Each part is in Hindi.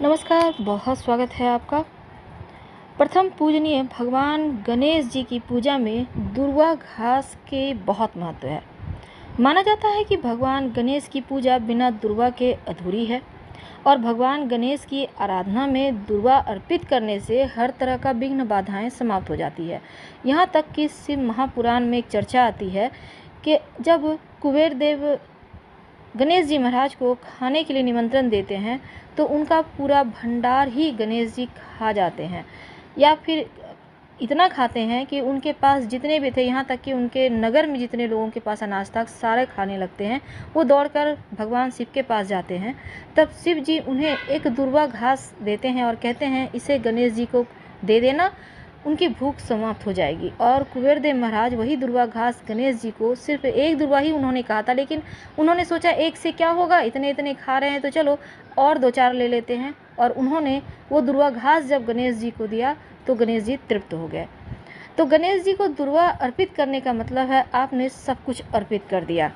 नमस्कार, बहुत स्वागत है आपका। प्रथम पूजनीय भगवान गणेश जी की पूजा में दुर्वा घास के बहुत महत्व है। माना जाता है कि भगवान गणेश की पूजा बिना दुर्वा के अधूरी है और भगवान गणेश की आराधना में दुर्वा अर्पित करने से हर तरह का विघ्न बाधाएं समाप्त हो जाती है। यहाँ तक कि शिव महापुराण में एक चर्चा आती है कि जब कुबेर देव गणेश जी महाराज को खाने के लिए निमंत्रण देते हैं तो उनका पूरा भंडार ही गणेश जी खा जाते हैं, या फिर इतना खाते हैं कि उनके पास जितने भी थे, यहाँ तक कि उनके नगर में जितने लोगों के पास अनाज था सारे खाने लगते हैं। वो दौड़कर भगवान शिव के पास जाते हैं। तब शिव जी उन्हें एक दुर्वा घास देते हैं और कहते हैं इसे गणेश जी को दे देना, उनकी भूख समाप्त हो जाएगी। और कुबेर देव महाराज वही दुर्वा घास गणेश जी को सिर्फ एक दुर्वा ही उन्होंने कहा था, लेकिन उन्होंने सोचा एक से क्या होगा, इतने इतने खा रहे हैं तो चलो और दो चार ले लेते हैं। और उन्होंने वो दुर्वा घास जब गणेश जी को दिया तो गणेश जी तृप्त हो गए। तो गणेश जी को दुर्वा अर्पित करने का मतलब है आपने सब कुछ अर्पित कर दिया।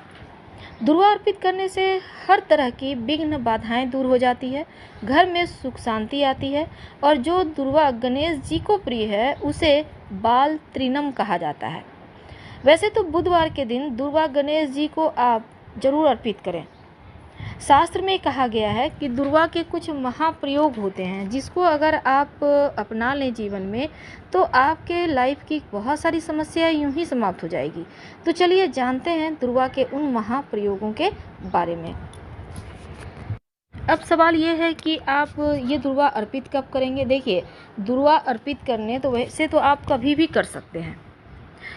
दुर्वा अर्पित करने से हर तरह की विघ्न बाधाएं दूर हो जाती है, घर में सुख शांति आती है। और जो दुर्वा गणेश जी को प्रिय है उसे बाल त्रिनम कहा जाता है। वैसे तो बुधवार के दिन दुर्वा गणेश जी को आप जरूर अर्पित करें। शास्त्र में कहा गया है कि दुर्वा के कुछ महाप्रयोग होते हैं जिसको अगर आप अपना लें जीवन में तो आपके लाइफ की बहुत सारी समस्याएं यूं ही समाप्त हो जाएगी। तो चलिए जानते हैं दुर्वा के उन महाप्रयोगों के बारे में। अब सवाल ये है कि आप ये दुर्वा अर्पित कब करेंगे। देखिए, दुर्वा अर्पित करने तो वैसे तो आप कभी भी कर सकते हैं,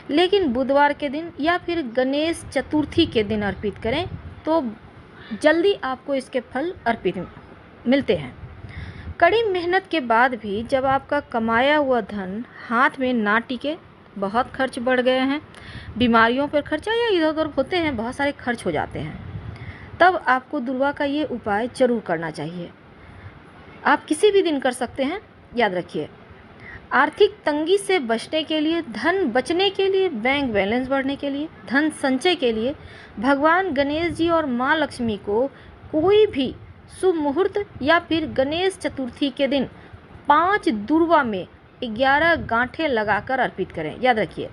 लेकिन बुधवार के दिन या फिर गणेश चतुर्थी के दिन अर्पित करें तो जल्दी आपको इसके फल अर्पित मिलते हैं। कड़ी मेहनत के बाद भी जब आपका कमाया हुआ धन हाथ में ना टिके, बहुत खर्च बढ़ गए हैं, बीमारियों पर खर्चा या इधर उधर होते हैं, बहुत सारे खर्च हो जाते हैं, तब आपको दुर्वा का ये उपाय जरूर करना चाहिए। आप किसी भी दिन कर सकते हैं। याद रखिए, आर्थिक तंगी से बचने के लिए, धन बचने के लिए, बैंक बैलेंस बढ़ने के लिए, धन संचय के लिए भगवान गणेश जी और माँ लक्ष्मी को कोई भी शुभ मुहूर्त या फिर गणेश चतुर्थी के दिन 5 दुर्वा में 11 गांठें लगाकर अर्पित करें। याद रखिए,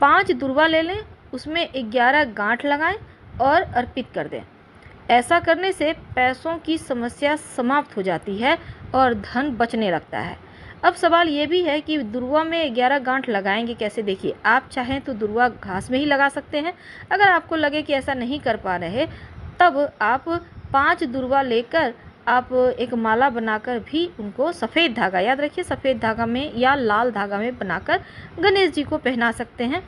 5 दुर्वा ले लें, उसमें 11 गांठ लगाएं और अर्पित कर दें। ऐसा करने से पैसों की समस्या समाप्त हो जाती है और धन बचने लगता है। अब सवाल ये भी है कि दुर्वा में 11 गांठ लगाएंगे कैसे। देखिए, आप चाहें तो दुर्वा घास में ही लगा सकते हैं। अगर आपको लगे कि ऐसा नहीं कर पा रहे तब आप 5 दुर्वा लेकर आप एक माला बनाकर भी उनको सफ़ेद धागा, याद रखिए सफ़ेद धागा में या लाल धागा में बनाकर गणेश जी को पहना सकते हैं।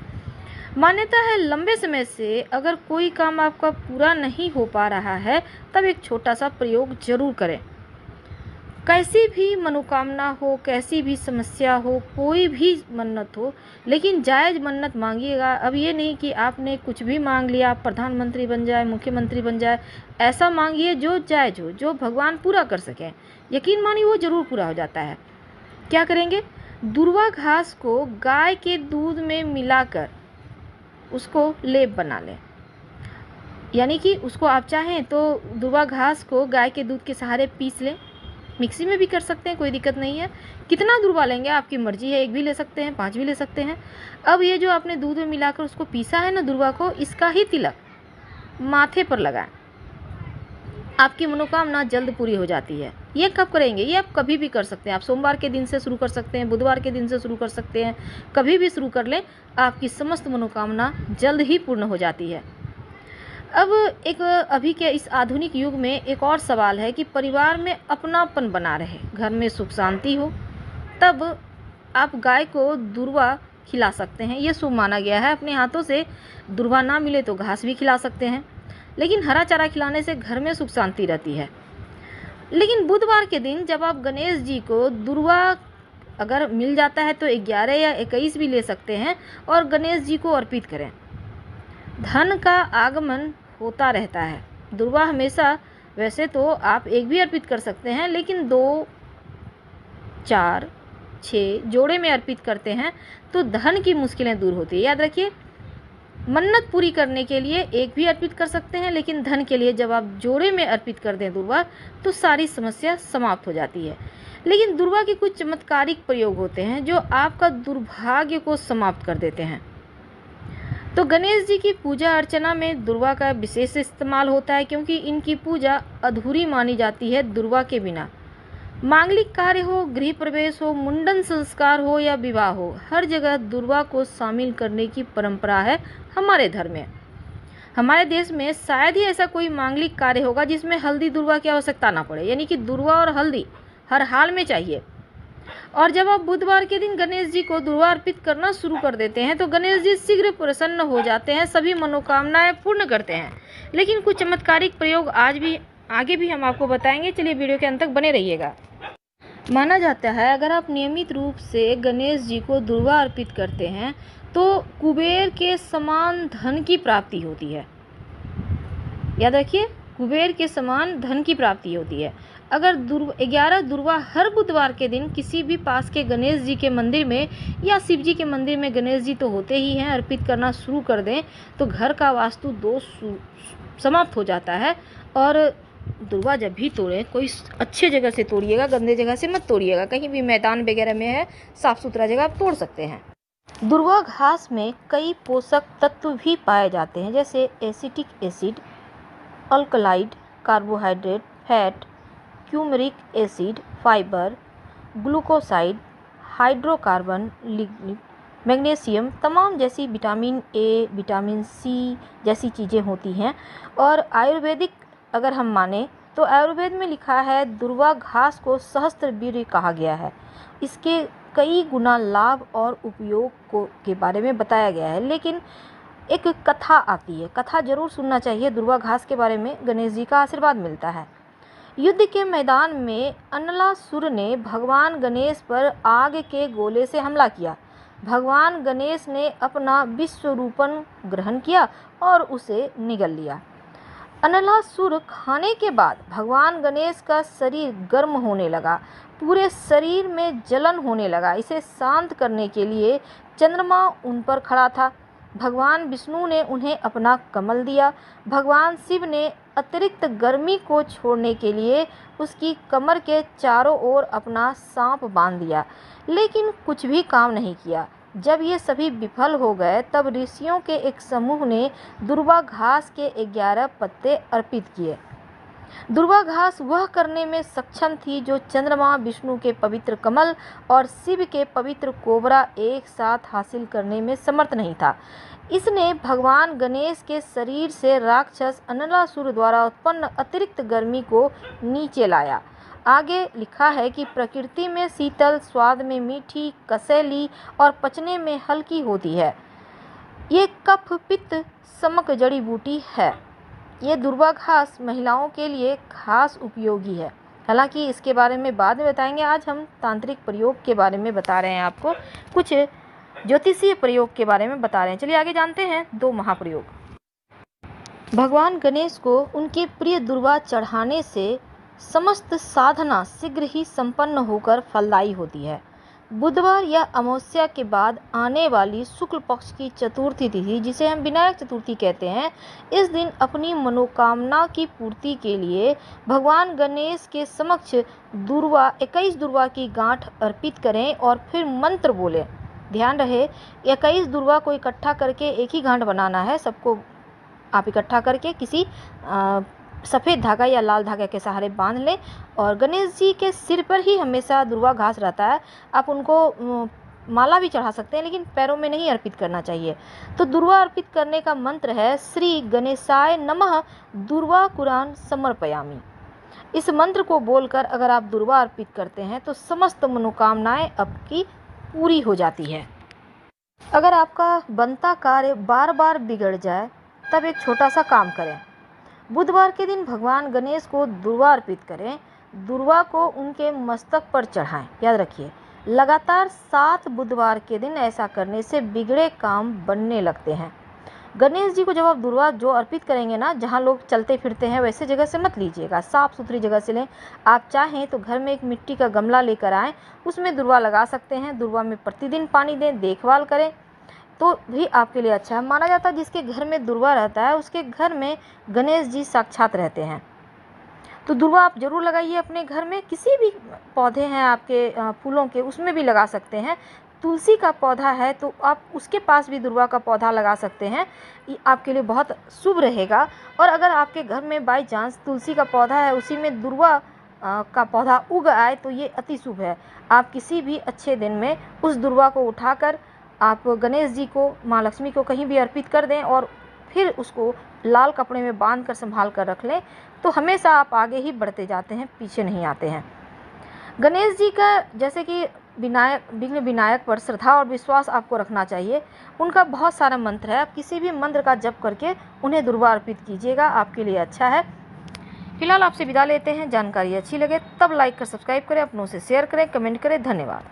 मान्यता है लंबे समय से अगर कोई काम आपका पूरा नहीं हो पा रहा है तब एक छोटा सा प्रयोग जरूर करें। कैसी भी मनोकामना हो, कैसी भी समस्या हो, कोई भी मन्नत हो, लेकिन जायज़ मन्नत मांगिएगा। अब ये नहीं कि आपने कुछ भी मांग लिया, आप प्रधानमंत्री बन जाए, मुख्यमंत्री बन जाए। ऐसा मांगिए जो जायज़ हो, जो भगवान पूरा कर सकें। यकीन मानिए वो ज़रूर पूरा हो जाता है। क्या करेंगे, दुर्वा घास को गाय के दूध में मिलाकर उसको लेप बना लें। यानी कि उसको आप चाहें तो दुर्वा घास को गाय के दूध के सहारे पीस लें। मिक्सी में भी कर सकते हैं, कोई दिक्कत नहीं है। कितना दुर्वा लेंगे आपकी मर्जी है, 1 भी ले सकते हैं, 5 भी ले सकते हैं। अब ये जो आपने दूध में मिलाकर उसको पीसा है ना दुर्वा को, इसका ही तिलक माथे पर लगाएं। आपकी मनोकामना जल्द पूरी हो जाती है। ये कब करेंगे, ये आप कभी भी कर सकते हैं। आप सोमवार के दिन से शुरू कर सकते हैं, बुधवार के दिन से शुरू कर सकते हैं, कभी भी शुरू कर लें, आपकी समस्त मनोकामना जल्द ही पूर्ण हो जाती है। अब एक अभी के इस आधुनिक युग में एक और सवाल है कि परिवार में अपनापन बना रहे, घर में सुख शांति हो, तब आप गाय को दुर्वा खिला सकते हैं। ये शुभ माना गया है। अपने हाथों से दुर्वा ना मिले तो घास भी खिला सकते हैं, लेकिन हरा चारा खिलाने से घर में सुख शांति रहती है। लेकिन बुधवार के दिन जब आप गणेश जी को दुर्वा अगर मिल जाता है तो 11 या 21 भी ले सकते हैं और गणेश जी को अर्पित करें। धन का आगमन होता रहता है। दुर्वा हमेशा, वैसे तो आप 1 भी अर्पित कर सकते हैं, लेकिन 2, 4, 6 जोड़े में अर्पित करते हैं तो धन की मुश्किलें दूर होती है। याद रखिए, मन्नत पूरी करने के लिए एक भी अर्पित कर सकते हैं, लेकिन धन के लिए जब आप जोड़े में अर्पित कर दें दुर्वा तो सारी समस्या समाप्त हो जाती है। लेकिन दुर्वा के कुछ चमत्कारिक प्रयोग होते हैं जो आपका दुर्भाग्य को समाप्त कर देते हैं। तो गणेश जी की पूजा अर्चना में दुर्वा का विशेष इस्तेमाल होता है, क्योंकि इनकी पूजा अधूरी मानी जाती है दुर्वा के बिना। मांगलिक कार्य हो, गृह प्रवेश हो, मुंडन संस्कार हो या विवाह हो, हर जगह दुर्वा को शामिल करने की परंपरा है हमारे धर्म में। हमारे देश में शायद ही ऐसा कोई मांगलिक कार्य होगा जिसमें हल्दी दुर्वा की आवश्यकता ना पड़े, यानी कि दुर्वा और हल्दी हर हाल में चाहिए। और जब आप बुधवार के दिन गणेश जी को दुर्वा अर्पित करना शुरू कर देते हैं तो गणेश जी शीघ्र प्रसन्न हो जाते हैं, सभी मनोकामनाएं पूर्ण करते हैं। लेकिन कुछ चमत्कारिक प्रयोग आगे भी हम आपको बताएंगे। चलिए वीडियो के अंत तक बने रहिएगा। माना जाता है अगर आप नियमित रूप से गणेश जी को दुर्वा अर्पित करते हैं तो कुबेर के समान धन की प्राप्ति होती है। याद रखिए, कुबेर के समान धन की प्राप्ति होती है। अगर 11 दुर्वा हर बुधवार के दिन किसी भी पास के गणेश जी के मंदिर में या शिव जी के मंदिर में, गणेश जी तो होते ही हैं, अर्पित करना शुरू कर दें तो घर का वास्तु दोष समाप्त हो जाता है। और दुर्वा जब भी तोड़ें कोई अच्छे जगह से तोड़िएगा, गंदे जगह से मत तोड़िएगा। कहीं भी मैदान वगैरह में है, साफ सुथरा जगह आप तोड़ सकते हैं। दुर्वा घास में कई पोषक तत्व भी पाए जाते हैं, जैसे acetic acid, alkaloid, carbohydrate, fat, coumaric acid, fibre, glucoside, hydrocarbon, lignin, magnesium, तमाम जैसी विटामिन ए, विटामिन सी जैसी चीज़ें होती हैं। और आयुर्वेदिक अगर हम माने तो आयुर्वेद में लिखा है दुर्वा घास को सहस्त्रवीर्य कहा गया है। इसके कई गुना लाभ और उपयोग के बारे में बताया गया है। लेकिन एक कथा आती है, कथा जरूर सुनना चाहिए दुर्वा घास के बारे में। गणेश जी का आशीर्वाद मिलता है। युद्ध के मैदान में अनलासुर ने भगवान गणेश पर आग के गोले से हमला किया। भगवान गणेश ने अपना विश्वरूपण ग्रहण किया और उसे निगल लिया। अनलासुर खाने के बाद भगवान गणेश का शरीर गर्म होने लगा, पूरे शरीर में जलन होने लगा। इसे शांत करने के लिए चंद्रमा उन पर खड़ा था। भगवान विष्णु ने उन्हें अपना कमल दिया। भगवान शिव ने अतिरिक्त गर्मी को छोड़ने के लिए उसकी कमर के चारों ओर अपना सांप बांध दिया, लेकिन कुछ भी काम नहीं किया। जब ये सभी विफल हो गए तब ऋषियों के एक समूह ने दुर्वा घास के 11 पत्ते अर्पित किए। दुर्वा घास वह करने में सक्षम थी जो चंद्रमा, विष्णु के पवित्र कमल और शिव के पवित्र कोबरा एक साथ हासिल करने में समर्थ नहीं था। इसने भगवान गणेश के शरीर से राक्षस अनलासुर द्वारा उत्पन्न अतिरिक्त गर्मी को नीचे लाया। आगे लिखा है कि प्रकृति में शीतल, स्वाद में मीठी, कसैली और पचने में हल्की होती है। ये कफ पित्त शमक जड़ी बूटी है। ये दुर्वा घास महिलाओं के लिए खास उपयोगी है। हालांकि इसके बारे में बाद में बताएंगे। आज हम तांत्रिक प्रयोग के बारे में बता रहे हैं, आपको कुछ ज्योतिषीय प्रयोग के बारे में बता रहे हैं। चलिए आगे जानते हैं 2 महाप्रयोग। भगवान गणेश को उनके प्रिय दुर्वा चढ़ाने से समस्त साधना शीघ्र ही संपन्न होकर फलदायी होती है। बुधवार या अमावस्या के बाद आने वाली शुक्ल पक्ष की चतुर्थी तिथि, जिसे हम विनायक चतुर्थी कहते हैं, इस दिन अपनी मनोकामना की पूर्ति के लिए भगवान गणेश के समक्ष 21 दुर्वा की गांठ अर्पित करें और फिर मंत्र बोलें। ध्यान रहे, 21 दुर्वा को इकट्ठा करके एक ही गांठ बनाना है। सबको आप इकट्ठा करके किसी सफ़ेद धागा या लाल धागा के सहारे बांध लें। और गणेश जी के सिर पर ही हमेशा दुर्वा घास रहता है। आप उनको माला भी चढ़ा सकते हैं, लेकिन पैरों में नहीं अर्पित करना चाहिए। तो दुर्वा अर्पित करने का मंत्र है श्री गणेशाय नमः दुर्वा कुरान समर्पयामि। इस मंत्र को बोलकर अगर आप दुर्वा अर्पित करते हैं तो समस्त मनोकामनाएं आपकी पूरी हो जाती है। अगर आपका बनता कार्य बार बार बिगड़ जाए तब एक छोटा सा काम करें। बुधवार के दिन भगवान गणेश को दुर्वा अर्पित करें। दुर्वा को उनके मस्तक पर चढ़ाएं। याद रखिए, लगातार 7 बुधवार के दिन ऐसा करने से बिगड़े काम बनने लगते हैं। गणेश जी को जब आप दुर्वा जो अर्पित करेंगे ना, जहाँ लोग चलते फिरते हैं वैसे जगह से मत लीजिएगा, साफ़ सुथरी जगह से लें। आप चाहें तो घर में एक मिट्टी का गमला लेकर आएँ, उसमें दुर्वा लगा सकते हैं। दुर्वा में प्रतिदिन पानी दें, देखभाल करें। तो भी आपके लिए अच्छा है। माना जाता है जिसके घर में दुर्वा रहता है उसके घर में गणेश जी साक्षात रहते हैं। तो दुर्वा आप ज़रूर लगाइए अपने घर में। किसी भी पौधे हैं आपके फूलों के, उसमें भी लगा सकते हैं। तुलसी का पौधा है तो आप उसके पास भी दुर्वा का पौधा लगा सकते हैं, ये आपके लिए बहुत शुभ रहेगा। और अगर आपके घर में बाई चांस तुलसी का पौधा है उसी में दुर्वा का पौधा उग आए तो ये अति शुभ है। आप किसी भी अच्छे दिन में उस दुर्वा को उठाकर आप गणेश जी को, माँ लक्ष्मी को कहीं भी अर्पित कर दें और फिर उसको लाल कपड़े में बांध कर संभाल कर रख लें, तो हमेशा आप आगे ही बढ़ते जाते हैं, पीछे नहीं आते हैं। गणेश जी का जैसे कि विघ्न विनायक पर श्रद्धा और विश्वास आपको रखना चाहिए। उनका बहुत सारा मंत्र है, आप किसी भी मंत्र का जप करके उन्हें दुर्वा अर्पित कीजिएगा, आपके लिए अच्छा है। फिलहाल आपसे विदा लेते हैं। जानकारी अच्छी लगे तब लाइक कर सब्सक्राइब करें, अपनों से शेयर करें, कमेंट करें। धन्यवाद।